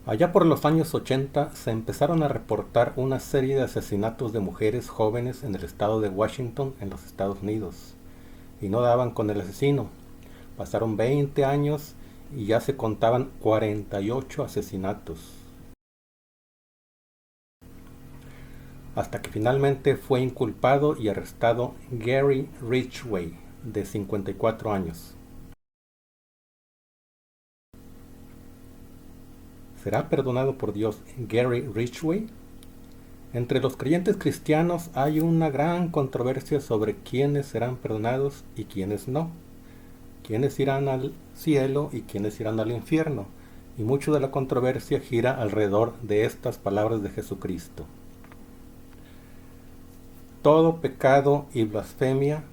Allá por los años 80 se empezaron a reportar una serie de asesinatos de mujeres jóvenes en el estado de Washington, en los Estados Unidos, y no daban con el asesino. Pasaron 20 años y ya se contaban 48 asesinatos, hasta que finalmente fue inculpado y arrestado Gary Ridgway, de 54 años. ¿Será perdonado por Dios Gary Ridgway? Entre los creyentes cristianos hay una gran controversia sobre quiénes serán perdonados y quiénes no, quiénes irán al cielo y quiénes irán al infierno, y mucho de la controversia gira alrededor de estas palabras de Jesucristo. Todo pecado y blasfemia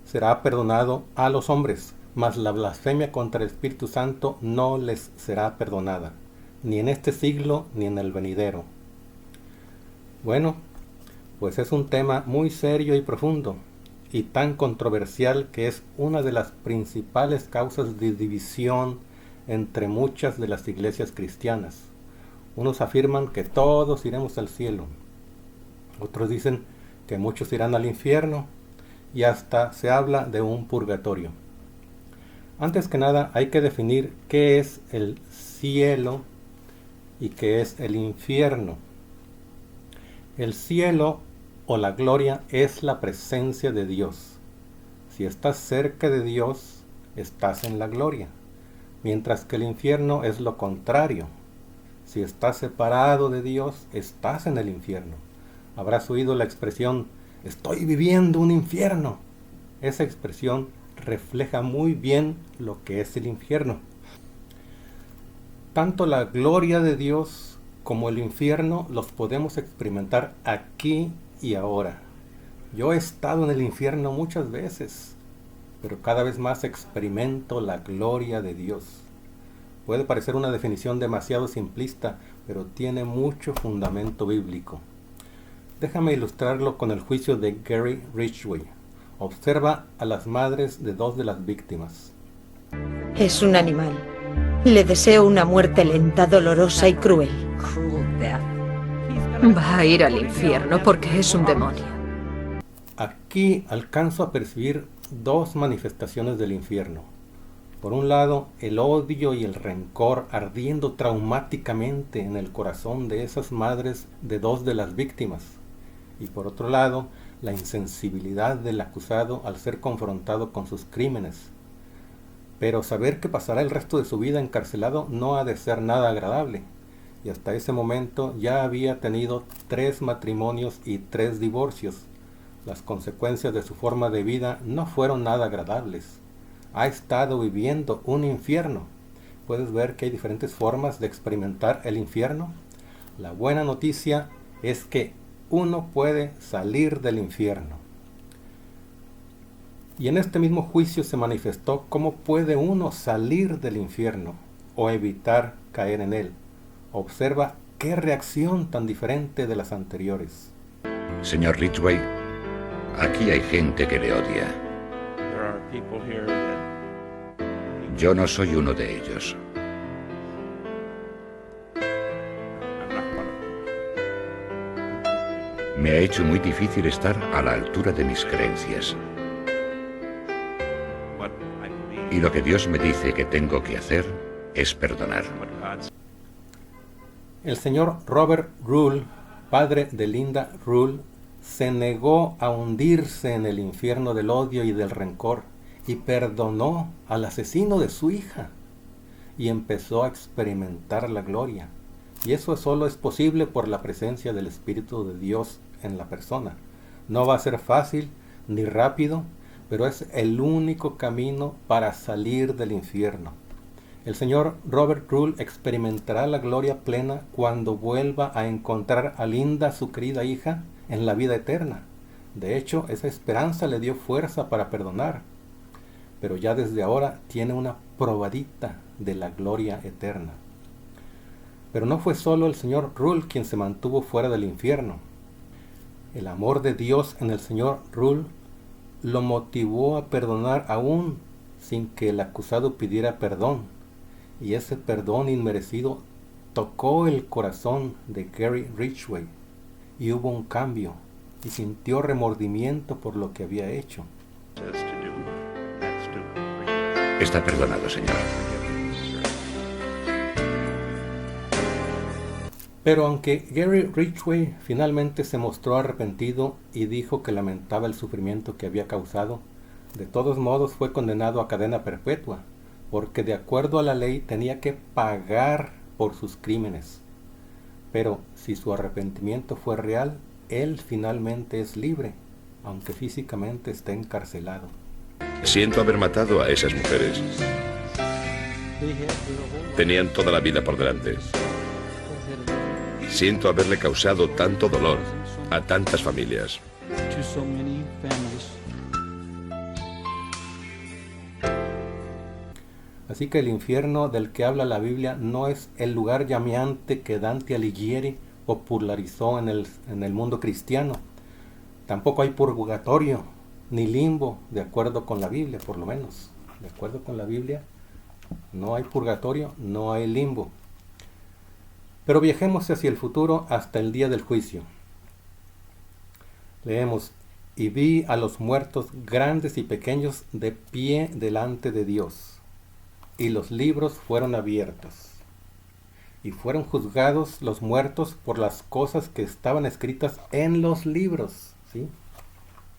será perdonado a los hombres, mas la blasfemia contra el Espíritu Santo no les será perdonada, ni en este siglo ni en el venidero. Bueno, pues es un tema muy serio y profundo, y tan controversial que es una de las principales causas de división entre muchas de las iglesias cristianas. Unos afirman que todos iremos al cielo, otros dicen que muchos irán al infierno, y hasta se habla de un purgatorio. Antes que nada hay que definir qué es el cielo y qué es el infierno. El cielo o la gloria es la presencia de Dios. Si estás cerca de Dios, estás en la gloria, mientras que el infierno es lo contrario. Si estás separado de Dios, estás en el infierno. Habrás oído la expresión, estoy viviendo un infierno. Esa expresión refleja muy bien lo que es el infierno. Tanto la gloria de Dios como el infierno los podemos experimentar aquí y ahora. Yo he estado en el infierno muchas veces, pero cada vez más experimento la gloria de Dios. Puede parecer una definición demasiado simplista, pero tiene mucho fundamento bíblico. Déjame ilustrarlo con el juicio de Gary Ridgway. Observa a las madres de dos de las víctimas. Es un animal. Le deseo una muerte lenta, dolorosa y cruel. Va a ir al infierno porque es un demonio. Aquí alcanzo a percibir dos manifestaciones del infierno. Por un lado, el odio y el rencor ardiendo traumáticamente en el corazón de esas madres de dos de las víctimas. Y por otro lado, la insensibilidad del acusado al ser confrontado con sus crímenes. Pero saber que pasará el resto de su vida encarcelado no ha de ser nada agradable. Y hasta ese momento ya había tenido 3 matrimonios y 3 divorcios. Las consecuencias de su forma de vida no fueron nada agradables. Ha estado viviendo un infierno. ¿Puedes ver que hay diferentes formas de experimentar el infierno? La buena noticia es que uno puede salir del infierno. Y en este mismo juicio se manifestó cómo puede uno salir del infierno o evitar caer en él. Observa qué reacción tan diferente de las anteriores. Señor Ridgway, aquí hay gente que le odia. Yo no soy uno de ellos. Me ha hecho muy difícil estar a la altura de mis creencias. Y lo que Dios me dice que tengo que hacer es perdonar. El señor Robert Ruhl, padre de Linda Ruhl, se negó a hundirse en el infierno del odio y del rencor y perdonó al asesino de su hija y empezó a experimentar la gloria. Y eso solo es posible por la presencia del Espíritu de Dios en la persona. No va a ser fácil ni rápido, pero es el único camino para salir del infierno. El señor Robert Ruhl experimentará la gloria plena cuando vuelva a encontrar a Linda, su querida hija, en la vida eterna. De hecho, esa esperanza le dio fuerza para perdonar, pero ya desde ahora tiene una probadita de la gloria eterna. Pero no fue solo el señor Ruhl quien se mantuvo fuera del infierno. El amor de Dios en el señor Ruhl lo motivó a perdonar aún sin que el acusado pidiera perdón. Y ese perdón inmerecido tocó el corazón de Gary Ridgway y hubo un cambio y sintió remordimiento por lo que había hecho. Está perdonado, señor. Pero aunque Gary Ridgway finalmente se mostró arrepentido y dijo que lamentaba el sufrimiento que había causado, de todos modos fue condenado a cadena perpetua, porque de acuerdo a la ley tenía que pagar por sus crímenes. Pero si su arrepentimiento fue real, él finalmente es libre, aunque físicamente esté encarcelado. Siento haber matado a esas mujeres. Tenían toda la vida por delante. Siento haberle causado tanto dolor a tantas familias. Así que el infierno del que habla la Biblia no es el lugar llameante que Dante Alighieri popularizó en el mundo cristiano. Tampoco hay purgatorio ni limbo, de acuerdo con la Biblia, por lo menos. De acuerdo con la Biblia, no hay purgatorio, no hay limbo. Pero viajemos hacia el futuro hasta el día del juicio. Leemos: y vi a los muertos grandes y pequeños de pie delante de Dios, y los libros fueron abiertos, y fueron juzgados los muertos por las cosas que estaban escritas en los libros, ¿sí?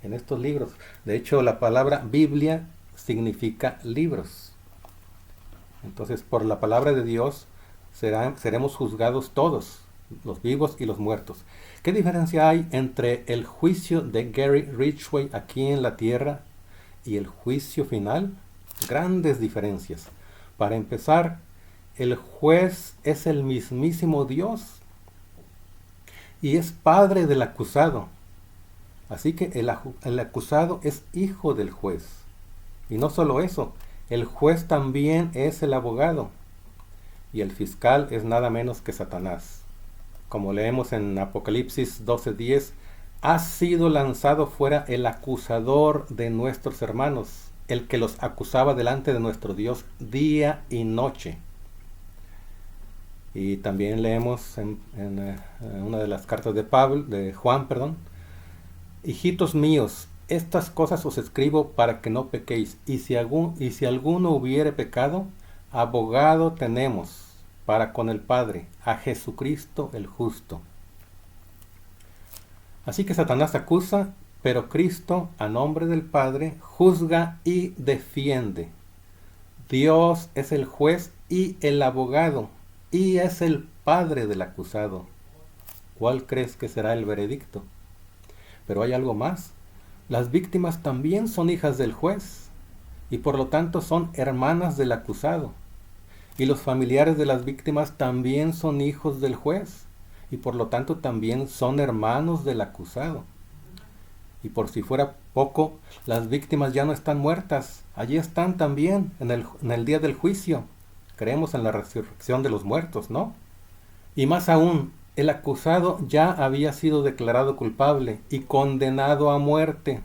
En estos libros. De hecho, la palabra Biblia significa libros. Entonces, por la palabra de Dios seremos juzgados todos, los vivos y los muertos. ¿Qué diferencia hay entre el juicio de Gary Ridgway aquí en la tierra y el juicio final? Grandes diferencias. Para empezar, el juez es el mismísimo Dios y es padre del acusado. Así que el acusado es hijo del juez. Y no solo eso, el juez también es el abogado. Y el fiscal es nada menos que Satanás. Como leemos en Apocalipsis 12:10, ha sido lanzado fuera el acusador de nuestros hermanos, el que los acusaba delante de nuestro Dios día y noche. Y también leemos en una de las cartas de Juan, hijitos míos, estas cosas os escribo para que no pequéis, y si alguno hubiere pecado, abogado tenemos para con el Padre, a Jesucristo el justo. Así que Satanás acusa, pero Cristo, a nombre del Padre, juzga y defiende. Dios es el juez y el abogado, y es el padre del acusado. ¿Cuál crees que será el veredicto? Pero hay algo más. Las víctimas también son hijas del juez, y por lo tanto son hermanas del acusado. Y los familiares de las víctimas también son hijos del juez, y por lo tanto también son hermanos del acusado. Y por si fuera poco, las víctimas ya no están muertas, allí están también en el día del juicio. Creemos en la resurrección de los muertos, ¿no? Y más aún, el acusado ya había sido declarado culpable y condenado a muerte,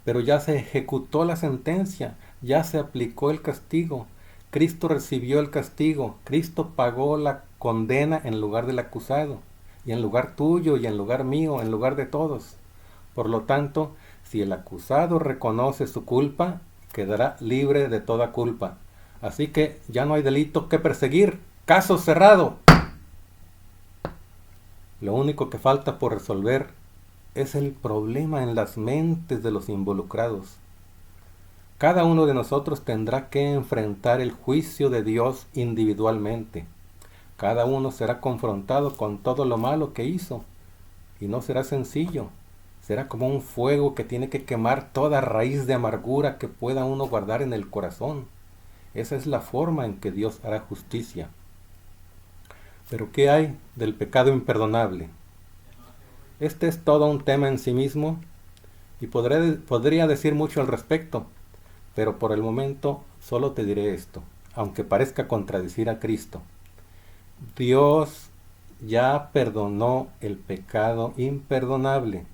pero ya se ejecutó la sentencia, ya se aplicó el castigo. Cristo recibió el castigo, Cristo pagó la condena en lugar del acusado, y en lugar tuyo y en lugar mío, en lugar de todos. Por lo tanto, si el acusado reconoce su culpa, quedará libre de toda culpa. Así que ya no hay delito que perseguir. ¡Caso cerrado! Lo único que falta por resolver es el problema en las mentes de los involucrados. Cada uno de nosotros tendrá que enfrentar el juicio de Dios individualmente. Cada uno será confrontado con todo lo malo que hizo. Y no será sencillo. Será como un fuego que tiene que quemar toda raíz de amargura que pueda uno guardar en el corazón. Esa es la forma en que Dios hará justicia. Pero ¿qué hay del pecado imperdonable? Este es todo un tema en sí mismo y podría decir mucho al respecto, pero por el momento solo te diré esto, aunque parezca contradecir a Cristo. Dios ya perdonó el pecado imperdonable.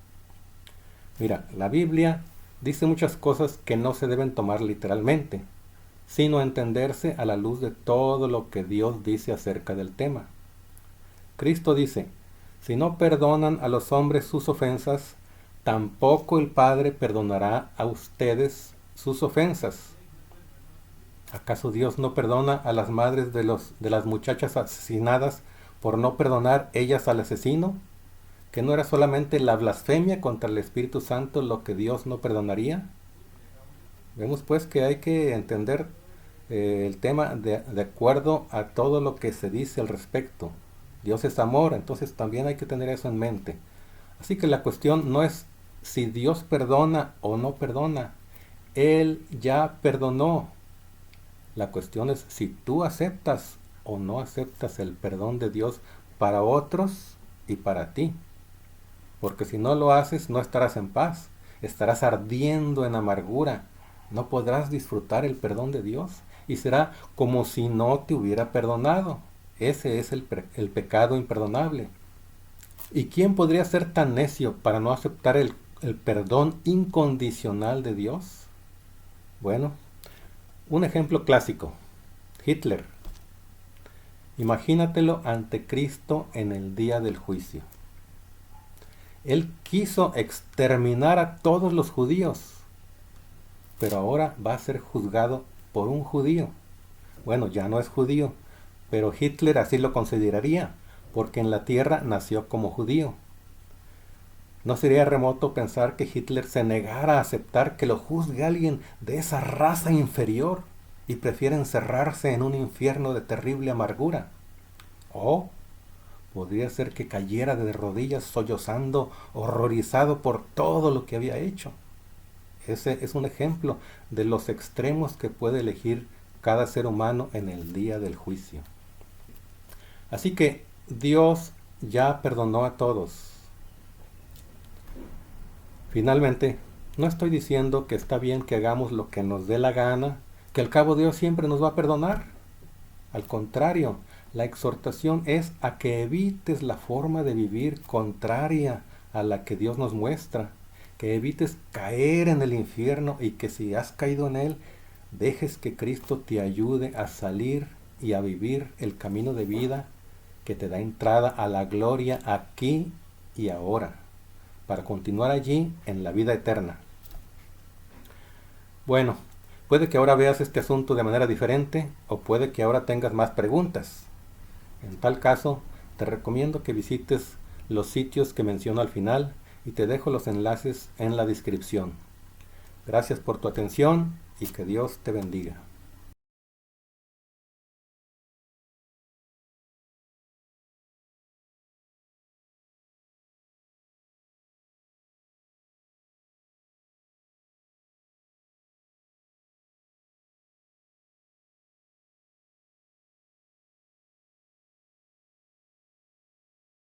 Mira, la Biblia dice muchas cosas que no se deben tomar literalmente, sino entenderse a la luz de todo lo que Dios dice acerca del tema. Cristo dice, si no perdonan a los hombres sus ofensas, tampoco el Padre perdonará a ustedes sus ofensas. ¿Acaso Dios no perdona a las madres de las muchachas asesinadas por no perdonar ellas al asesino? ¿Que no era solamente la blasfemia contra el Espíritu Santo lo que Dios no perdonaría? Vemos pues que hay que entender el tema de acuerdo a todo lo que se dice al respecto. Dios es amor, entonces también hay que tener eso en mente. Así que la cuestión no es si Dios perdona o no perdona. Él ya perdonó. La cuestión es si tú aceptas o no aceptas el perdón de Dios para otros y para ti. Porque si no lo haces, no estarás en paz. Estarás ardiendo en amargura. No podrás disfrutar el perdón de Dios. Y será como si no te hubiera perdonado. Ese es el pecado imperdonable. ¿Y quién podría ser tan necio para no aceptar el perdón incondicional de Dios? Bueno, un ejemplo clásico. Hitler. Imagínatelo ante Cristo en el día del juicio. Él quiso exterminar a todos los judíos, pero ahora va a ser juzgado por un judío. Bueno, ya no es judío, pero Hitler así lo consideraría, porque en la tierra nació como judío. ¿No sería remoto pensar que Hitler se negara a aceptar que lo juzgue alguien de esa raza inferior y prefiere encerrarse en un infierno de terrible amargura? O podría ser que cayera de rodillas sollozando, horrorizado por todo lo que había hecho. Ese es un ejemplo de los extremos que puede elegir cada ser humano en el día del juicio. Así que Dios ya perdonó a todos. Finalmente, no estoy diciendo que está bien que hagamos lo que nos dé la gana, que al cabo Dios siempre nos va a perdonar. Al contrario, la exhortación es a que evites la forma de vivir contraria a la que Dios nos muestra, que evites caer en el infierno y que si has caído en él, dejes que Cristo te ayude a salir y a vivir el camino de vida que te da entrada a la gloria aquí y ahora, para continuar allí en la vida eterna. Bueno, puede que ahora veas este asunto de manera diferente o puede que ahora tengas más preguntas. En tal caso, te recomiendo que visites los sitios que menciono al final y te dejo los enlaces en la descripción. Gracias por tu atención y que Dios te bendiga.